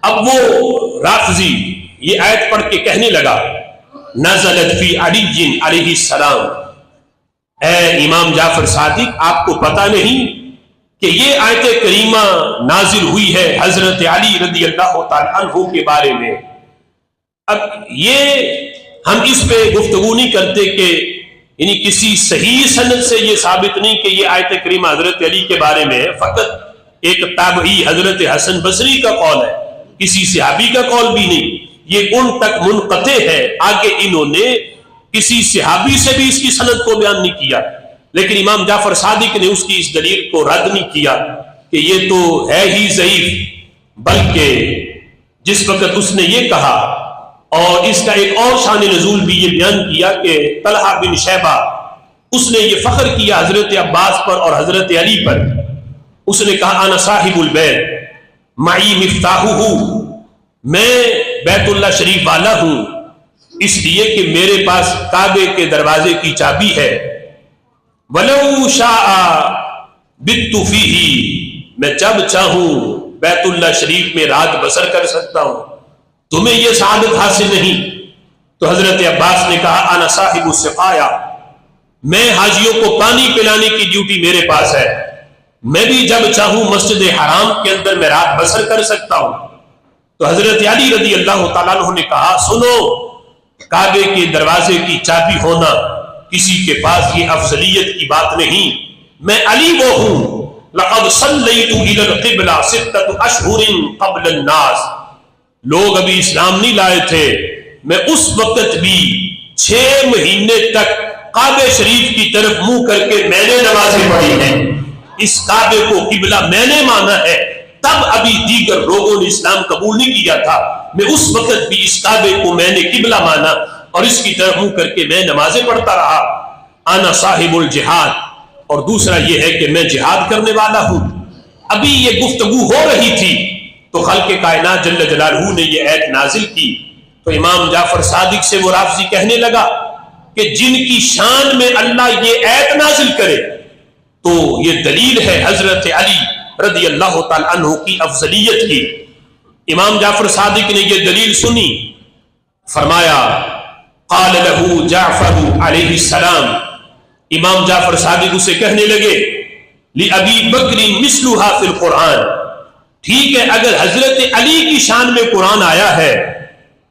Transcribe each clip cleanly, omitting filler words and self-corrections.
اب وہ رافضی یہ آیت پڑھ کے کہنے لگا نزلت فی علی علیہ السلام، اے امام جعفر صادق آپ کو پتہ نہیں کہ یہ آیت کریمہ نازل ہوئی ہے حضرت علی رضی اللہ تعالی عنہ کے بارے میں۔ اب یہ ہم اس پہ گفتگو نہیں کرتے کہ یعنی کسی صحیح سند سے یہ ثابت نہیں کہ یہ آیت کریمہ حضرت علی کے بارے میں ہے، فقط ایک تابعی حضرت حسن بصری کا قول ہے، کسی صحابی کا قول بھی نہیں، یہ ان تک منقطع ہے۔ آگے انہوں نے کسی صحابی سے بھی اس کی سند کو بیان نہیں کیا، لیکن امام جعفر صادق نے اس کی اس دلیل کو رد نہیں کیا کہ یہ تو ہے ہی ضعیف، بلکہ جس وقت اس نے یہ کہا اور اس کا ایک اور شان نزول بھی یہ بیان کیا کہ طلحہ بن شیبہ اس نے یہ فخر کیا حضرت عباس پر اور حضرت علی پر، اس نے کہا انا صاحب البیت معی مفتاحہ، میں بیت اللہ شریف والا ہوں اس لیے کہ میرے پاس کعبے کے دروازے کی چابی ہے، وَلَوْ شَاءَ بِتُّ فِيهِ، میں جب چاہوں بیت اللہ شریف میں رات بسر کر سکتا ہوں، تمہیں یہ سعادت حاصل نہیں؟ تو حضرت عباس نے کہا انا صاحب السقایا، میں حاجیوں کو پانی پلانے کی ڈیوٹی میرے پاس ہے، میں بھی جب چاہوں مسجد حرام کے اندر میں رات بسر کر سکتا ہوں۔ تو حضرت علی رضی اللہ تعالیٰ عنہ نے کہا سنو، کعبے کے دروازے کی چابی ہونا کسی کے پاس یہ افضلیت کی بات نہیں، میں علی وہ ہوں، لقد صلیت الی القبلہ ستۃ اشہر قبل الناس، لوگ ابھی اسلام نہیں لائے تھے، میں اس وقت بھی 6 مہینے تک کعبے شریف کی طرف منہ کر کے میں نے نمازیں پڑھی ہیں، اس کعبے کو قبلہ میں نے مانا ہے، تب ابھی دیگر لوگوں نے اسلام قبول نہیں کیا تھا، میں اس وقت بھی اس کعبے کو میں نے قبلہ مانا اور اس کی طرف منہ کر کے میں نمازیں پڑھتا رہا۔ انا صاحب الجہاد، اور دوسرا یہ ہے کہ میں جہاد کرنے والا ہوں۔ ابھی یہ گفتگو ہو رہی تھی تو خالق کائنات جل جلالہ نے یہ آیت نازل کی، تو امام جعفر صادق سے وہ رافضی کہنے لگا کہ جن کی شان میں اللہ یہ آیت نازل کرے تو یہ دلیل ہے حضرت علی رضی اللہ تعالی عنہ کی افضلیت کی۔ امام جعفر صادق نے یہ دلیل سنی، فرمایا قال له جعفر علیہ السلام، امام جعفر صادق اسے کہنے لگے لأبی بکر مثلها فی القرآن، ٹھیک ہے اگر حضرت علی کی شان میں قرآن آیا ہے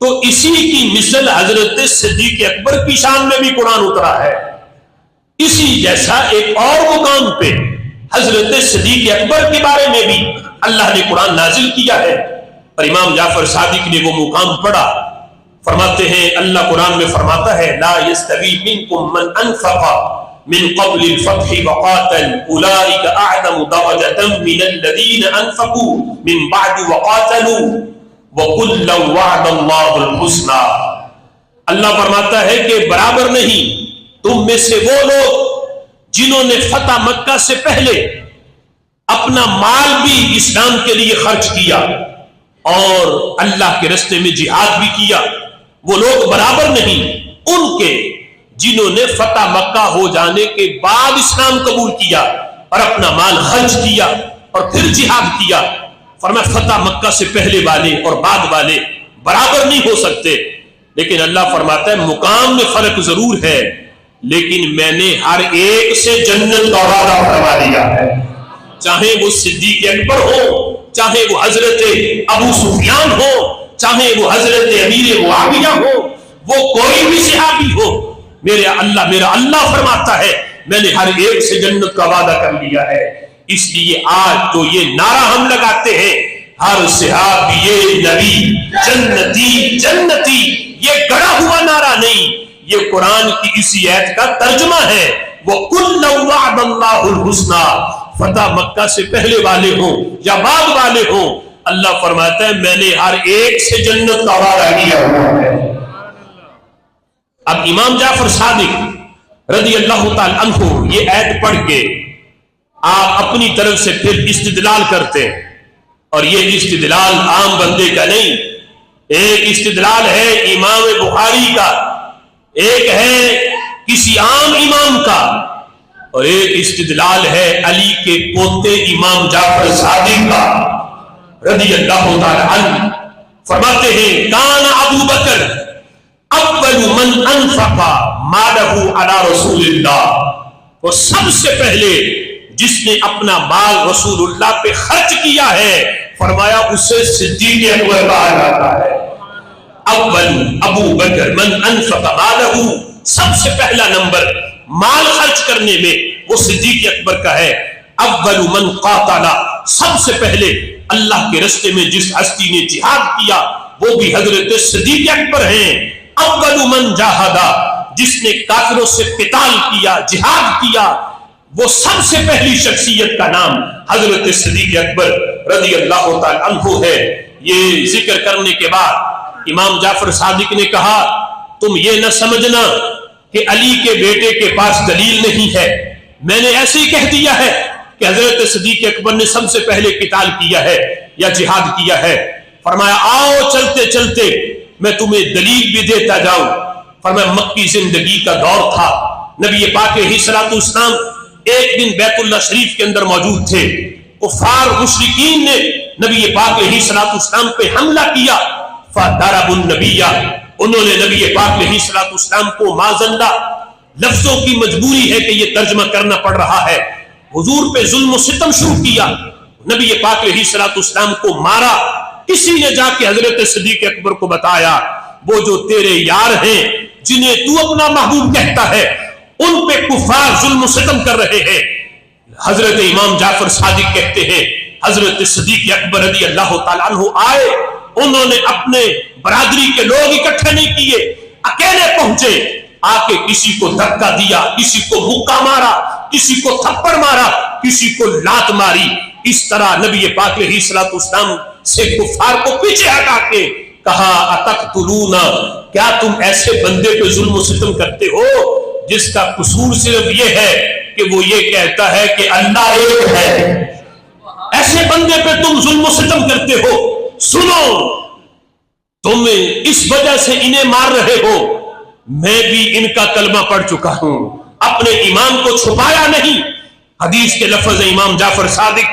تو اسی کی مثل حضرت صدیق اکبر کی شان میں بھی قرآن اترا ہے، اسی جیسا ایک اور مقام پہ حضرت صدیق اکبر کے بارے میں بھی اللہ نے قرآن نازل کیا ہے۔ اور امام جعفر صادق نے وہ مقام پڑھا، فرماتے ہیں اللہ قرآن میں فرماتا ہے لا یستوی منکم من انفق من قبل الفتح وقاتل اولئک اعظم درجة من الذین انفقوا من بعد وقاتلوا وکلا وعد اللہ الحسنى، اللہ فرماتا ہے کہ برابر نہیں تم میں سے وہ لوگ جنہوں نے فتح مکہ سے پہلے اپنا مال بھی اسلام کے لیے خرچ کیا اور اللہ کے راستے میں جہاد بھی کیا، وہ لوگ برابر نہیں ان کے جنہوں نے فتح مکہ ہو جانے کے بعد اسلام قبول کیا اور اپنا مال خرچ کیا اور پھر جہاد کیا۔ فرمایا فتح مکہ سے پہلے والے اور بعد والے برابر نہیں ہو سکتے، لیکن اللہ فرماتا ہے مقام میں فرق ضرور ہے، لیکن میں نے ہر ایک سے جنت کا وعدہ فرما دیا ہے، چاہے وہ صدیق اکبر ہو، چاہے وہ حضرت ابو سفیان ہو، چاہے وہ حضرت امیر معاویہ ہو، وہ کوئی بھی صحابی ہو، میرا اللہ فرماتا ہے میں نے ہر ایک سے جنت کا وعدہ کر لیا ہے۔ اس لیے آج تو یہ نعرہ ہم لگاتے ہیں ہر صحابی نبی جنتی جنتی، یہ گڑا ہوا نعرہ نہیں، یہ قرآن کی اسی آیت کا ترجمہ ہے، وَقُلَّ وَعْدَ اللَّهُ الْحُسْنَى، فتح مکہ سے پہلے والے ہوں یا بعد والے ہوں، اللہ فرماتا ہے میں نے ہر ایک سے جنت کا وعدہ کیا ہوا ہے۔ اب امام جعفر صادق رضی اللہ تعالی عنہ یہ آیت پڑھ کے آپ اپنی طرف سے پھر استدلال کرتے ہیں، اور یہ استدلال عام بندے کا نہیں، ایک استدلال ہے امام بخاری کا، ایک ہے کسی عام امام کا، اور ایک استدلال ہے علی کے پوتے امام جعفر صادق کا رضی اللہ تعالی عنہ۔ فرماتے ہیں کان ابو بکر اول من انفق مالہ علی رسول اللہ، وہ سب سے پہلے جس نے اپنا مال رسول اللہ پہ خرچ کیا ہے، فرمایا اسے صدیق اکبر کہا جاتا ہے۔ اول ابو بکر من انفق مالہ، سب سے پہلا نمبر مال خرچ کرنے میں وہ صدیق اکبر کا ہے۔ اول من قاتل، سب سے پہلے اللہ کے راستے میں جس ہستی نے جہاد کیا وہ بھی حضرت صدیق اکبر ہیں۔ اول من جاہد، جس نے کافروں سے قتال کیا، جہاد کیا، وہ سب سے پہلی شخصیت کا نام حضرت صدیق اکبر رضی اللہ تعالی عنہ ہے۔ یہ ذکر کرنے کے بعد امام جعفر صادق نے کہا تم یہ نہ سمجھنا کہ علی کے بیٹے کے پاس دلیل نہیں ہے، میں نے ایسے ہی کہہ دیا ہے کہ حضرت صدیق اکبر نے سب سے پہلے قتال کیا ہے یا جہاد کیا ہے۔ فرمایا آؤ چلتے چلتے میں تمہیں دلیل بھی دیتا جاؤں۔ فرمایا مکی زندگی کا دور تھا، نبی پاک علیہ الصلوۃ والسلام ایک دن بیت اللہ شریف کے اندر موجود تھے، کفار مشرکین نے نبی پاک علیہ الصلوۃ والسلام پہ حملہ کیا، فضربوا النبی، انہوں نے نبی پاک علیہ الصلوۃ والسلام کو معذلہ، لفظوں کی مجبوری ہے کہ یہ ترجمہ کرنا پڑ رہا ہے، حضور پہ ظلم و ستم شروع کیا، نبی پاک علیہ الصلوۃ والسلام کو مارا۔ کسی نے جا کے حضرت صدیق اکبر کو بتایا وہ جو تیرے یار ہیں جنہیں تو اپنا محبوب کہتا ہے ان پہ کفار ظلم و ستم کر رہے ہیں۔ حضرت امام جعفر صادق کہتے ہیں حضرت صدیق اکبر رضی اللہ تعالیٰ عنہ آئے، انہوں نے اپنے برادری کے لوگ اکٹھے نہیں کیے، اکیلے پہنچے، آ کے کسی کو دھکا دیا، کسی کو مکہ مارا، کسی کو تھپڑ مارا، کسی کو لات ماری۔ اس طرح نبی پاک علیہ الصلوۃ والسلام سے کفار کو پیچھے ہٹا کے کہا اتقتلون، کیا تم ایسے بندے پہ ظلم و ستم کرتے ہو جس کا قصور صرف یہ ہے کہ وہ یہ کہتا ہے کہ اللہ ایک ہے، ایسے بندے پہ تم ظلم و ستم کرتے ہو؟ سنو، تم اس وجہ سے انہیں مار رہے ہو، میں بھی ان کا کلمہ پڑھ چکا ہوں، اپنے ایمان کو چھپایا نہیں۔ حدیث کے لفظ امام جعفر صادق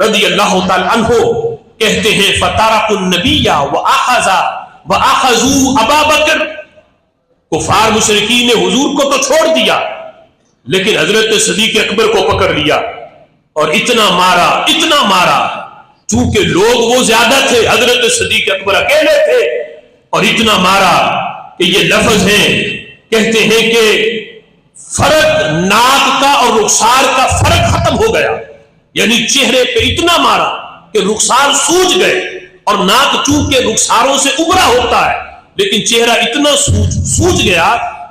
رضی اللہ تعالی عنہ کہتے ہیں فَتَرَقُوا النَّبِيَّ وَأَخَذُوا أَبَا بَكْرَ، کفار مشرکین نے حضور کو تو چھوڑ دیا لیکن حضرت صدیق اکبر کو پکڑ لیا اور اتنا مارا، چونکہ لوگ وہ زیادہ تھے، حضرت صدیق اکبر اکیلے تھے، اور اتنا مارا کہ یہ لفظ ہیں، کہتے ہیں کہ فرق ناک کا اور رخسار کا فرق ختم ہو گیا، یعنی چہرے پہ اتنا مارا کہ رخسار سوج گئے، اور ناک چونکہ رخساروں سے ابھرا ہوتا ہے لیکن چہرہ اتنا سوج گیا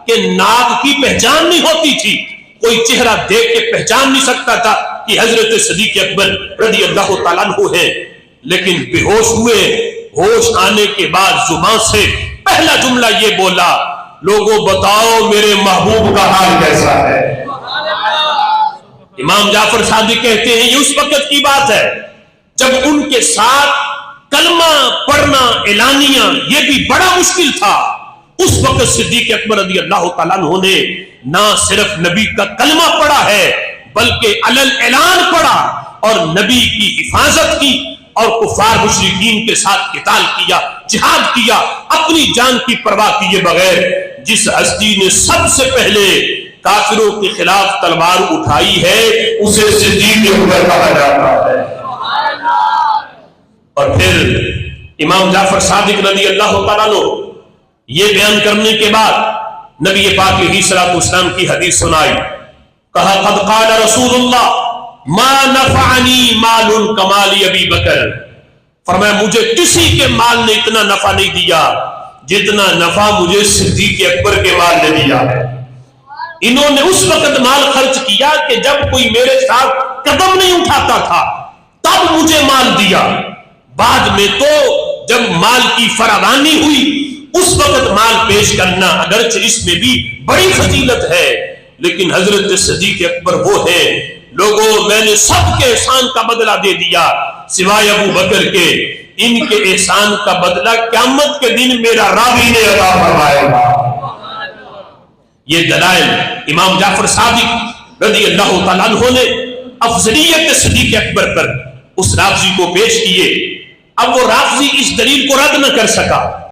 کہ ناک کی پہچان نہیں ہوتی تھی، کوئی چہرہ دیکھ کے پہچان نہیں سکتا تھا کہ حضرت صدیق اکبر رضی اللہ تعالیٰ عنہ ہے۔ لیکن بے ہوش ہوئے، ہوش آنے کے بعد زبان سے پہلا جملہ یہ بولا لوگوں بتاؤ میرے محبوب کا حال کیسا ہے۔ امام جعفر صادق کہتے ہیں یہ اس وقت کی بات ہے جب ان کے ساتھ کلمہ پڑھنا اعلانیہ یہ بھی بڑا مشکل تھا۔ اس وقت صدیق اکبر رضی اللہ تعالیٰ عنہ نے نہ صرف نبی کا کلمہ پڑھا ہے بلکہ علل اعلان پڑھا اور نبی کی حفاظت کی اور کفار مشرکین کے ساتھ قتال کیا، جہاد کیا، اپنی جان کی پرواہ کیے بغیر۔ جس ہستی نے سب سے پہلے کافروں کے خلاف تلوار اٹھائی ہے اسے صدیق اکبر کہا جاتا ہے۔ اور پھر امام جعفر صادق رضی اللہ تعالیٰ عنہ یہ بیان کرنے کے بعد نبی پاک علیہ الصلوۃ والسلام کی حدیث سنائی، کہا قد قال رسول اللہ ما نفعنی مال کمال ابی بکر، فرمایا مجھے کسی کے مال نے اتنا نفع نہیں دیا جتنا نفع مجھے صدیق اکبر کے مال نے دیا ہے۔ انہوں نے اس وقت مال خرچ کیا کہ جب کوئی میرے ساتھ قدم نہیں اٹھاتا تھا تب مجھے مال دیا، بعد میں تو جب مال کی فراوانی ہوئی اس وقت مال پیش کرنا اگرچہ اس میں بھی بڑی فضیلت ہے لیکن حضرت صدیق اکبر وہ ہے لوگوں میں نے سب کے احسان کا بدلہ دے دیا سوائے ابو بکر کے، ان کے احسان کا بدلہ قیامت کے دن میرا راوی نے عطا فرمائے گا۔ یہ دلائل امام جعفر صادق رضی اللہ تعالیٰ عنہ نے افضلیت صدیق اکبر پر اس راوی کو پیش کیے۔ اب وہ رافضی اس دلیل کو رد نہ کر سکا